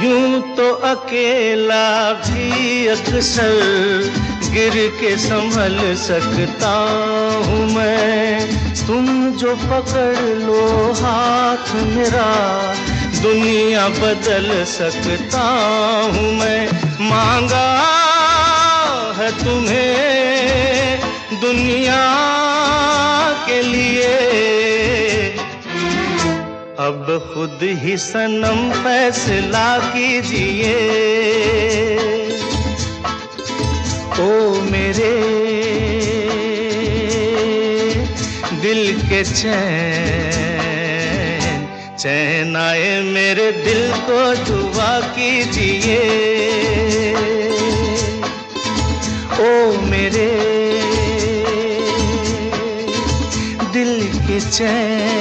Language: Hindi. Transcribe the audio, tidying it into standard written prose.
यूं तो अकेला भी अक्सर गिर के संभल सकता हूँ मैं। तुम जो पकड़ लो हाथ मेरा दुनिया बदल सकता हूँ मैं। मांगा है तुम्हें दुनिया के लिए, अब खुद ही सनम फैसला कीजिए। ओ मेरे दिल के चैन, चैन आए मेरे दिल को दुआ कीजिए। ओ मेरे दिल के चैन,